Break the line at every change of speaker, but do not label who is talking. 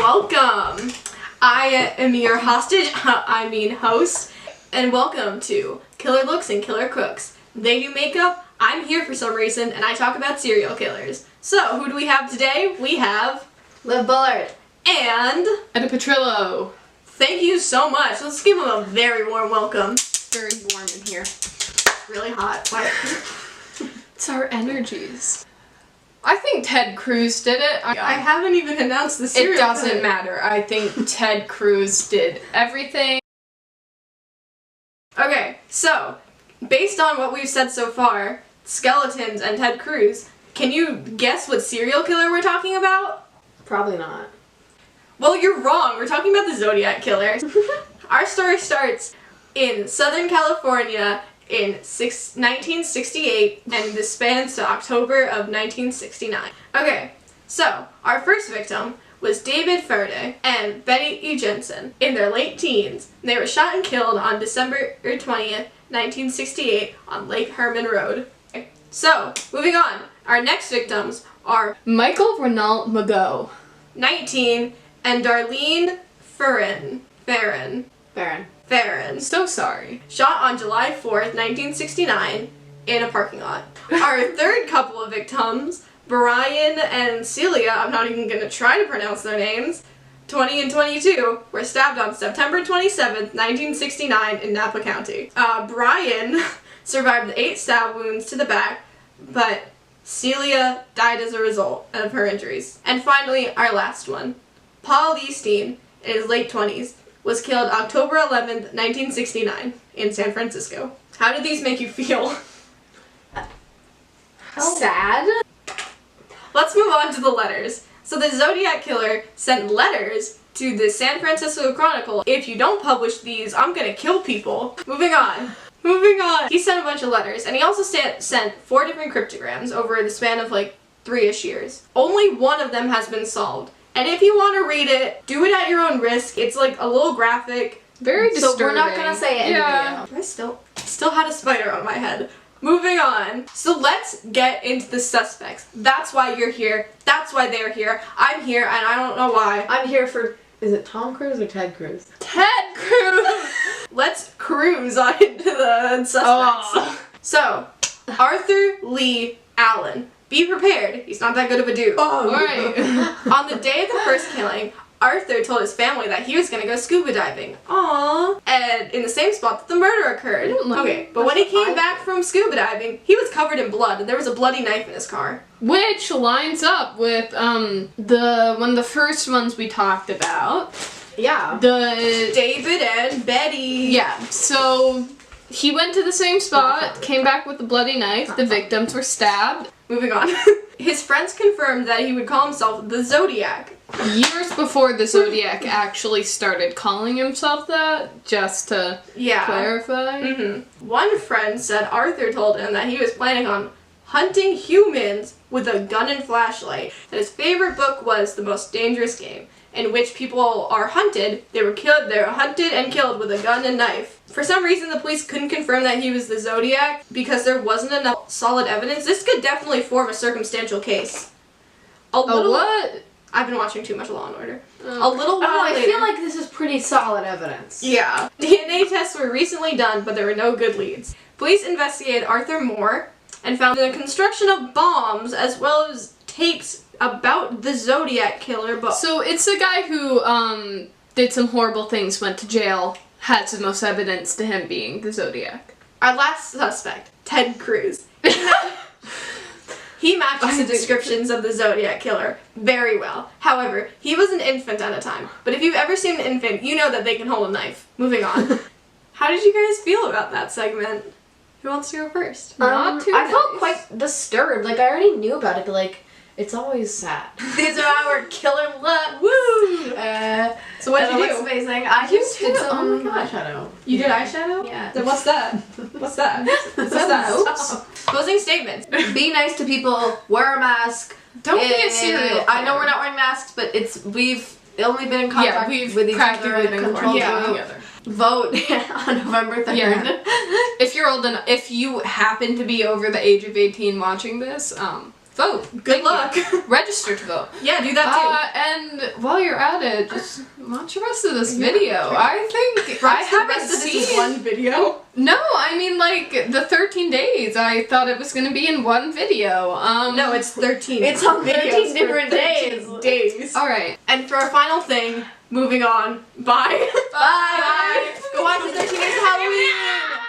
Welcome! I am your host, and welcome to Killer Looks and Killer Cooks. They do makeup, I'm here for some reason, and I talk about serial killers. So, who do we have today? We have
Liv Bullard
and
Edda Petrillo.
Thank you so much. Let's give them a very warm welcome.
Very warm in here.
Really hot.
It's our energies. I think Ted Cruz did it.
I haven't even announced the serial
It doesn't
killer.
matter. I think Ted Cruz did everything.
Okay, so, based on what we've said so far, skeletons and Ted Cruz, can you guess what serial killer we're talking about?
Probably not.
Well, you're wrong. We're talking about the Zodiac Killer. Our story starts in Southern California in 1968, and this spans to October of 1969. Okay, so our first victim was David Faraday and Betty E. Jensen in their late teens. They were shot and killed on December 20th, 1968 on Lake Herman Road. Okay, so, moving on. Our next victims are
Michael Ronald Mago.
19 and Darlene Farron.
I'm so sorry.
Shot on July 4th, 1969 in a parking lot. Our third couple of victims, Brian and Celia, I'm not even going to try to pronounce their names, 20 and 22, were stabbed on September 27th, 1969 in Napa County. Brian survived 8 stab wounds to the back, but Celia died as a result of her injuries. And finally, our last one, Paul Easteen, in his late 20s, was killed October 11th, 1969 in San Francisco. How did these make you feel?
Sad?
Let's move on to the letters. So the Zodiac Killer sent letters to the San Francisco Chronicle. If you don't publish these, I'm gonna kill people. Moving on. He sent a bunch of letters, and he also sent 4 different cryptograms over the span of like 3-ish years. Only one of them has been solved. And if you want to read it, do it at your own risk. It's like a little graphic.
Very disturbing.
So we're not gonna say it in the video.
I still had a spider on my head. Moving on. So let's get into the suspects. That's why you're here. That's why they're here. I'm here, and I don't know why.
I'm here for, is it Tom Cruise or Ted Cruz?
Ted Cruz! Let's cruise on into the suspects.
Oh.
So, Arthur Lee Allen. Be prepared. He's not that good of a dude.
Alright.
On the day of the first killing, Arthur told his family that he was going to go scuba diving. Aww. And in the same spot that the murder occurred. Okay, but when he came back from scuba diving, he was covered in blood, and there was a bloody knife in his car.
Which lines up with one of the first ones we talked about.
Yeah.
The
David and Betty.
Yeah, so he went to the same spot, came back with a bloody knife, the victims were stabbed.
Moving on. His friends confirmed that he would call himself the Zodiac.
Years before the Zodiac actually started calling himself that, just to clarify.
Mm-hmm. One friend said Arthur told him that he was planning on hunting humans with a gun and flashlight. That his favorite book was The Most Dangerous Game, in which people are hunted. They were hunted and killed with a gun and knife. For some reason, the police couldn't confirm that he was the Zodiac because there wasn't enough solid evidence. This could definitely form a circumstantial case.
What?
I've been watching too much Law and Order. A little while
I
later.
feel like this is pretty solid evidence.
Yeah. DNA tests were recently done, but there were no good leads. Police investigated Arthur Moore and found the construction of bombs as well as tapes about the Zodiac Killer. But
So it's the guy who did some horrible things, went to jail, had the most evidence to him being the Zodiac.
our last suspect, Ted Cruz. He matches the descriptions of the Zodiac Killer very well. However, he was an infant at a time. But if you've ever seen an infant, you know that they can hold a knife. Moving on. How did you guys feel about that segment? Who wants to go first?
Not too
I felt
nice.
quite disturbed. Like, I already knew about it, but like, it's always sad.
These are our killer looks. Woo! So what'd you
Looks
do?
amazing. I just did
too?
some
Oh my gosh.
eyeshadow.
You did eyeshadow?
Yeah.
Then what's that? What's that? What's that?
Oops.
Closing statements.
Be nice to people. Wear a mask.
Don't be a serial
I know
killer.
we're not wearing masks, but we've only been in contact
we've
with each other
practically
in a
been
controlled
quarantined
room.
together.
Vote on November 3rd.
Yeah. If you're old enough, if you happen to be over the age of 18 watching this, vote.
Good luck.
Register to vote.
Yeah, do that
And while you're at it, just watch the rest of this video. I think
too.
I
The
haven't
rest of this is
seen.
one video.
No, I mean like the 13 days. I thought it was gonna be in one video.
No, it's 13.
It's on 13
videos for
different
13 days.
All right.
And for our final thing, moving on. Bye.
Bye.
Go watch the 13 Days of Halloween.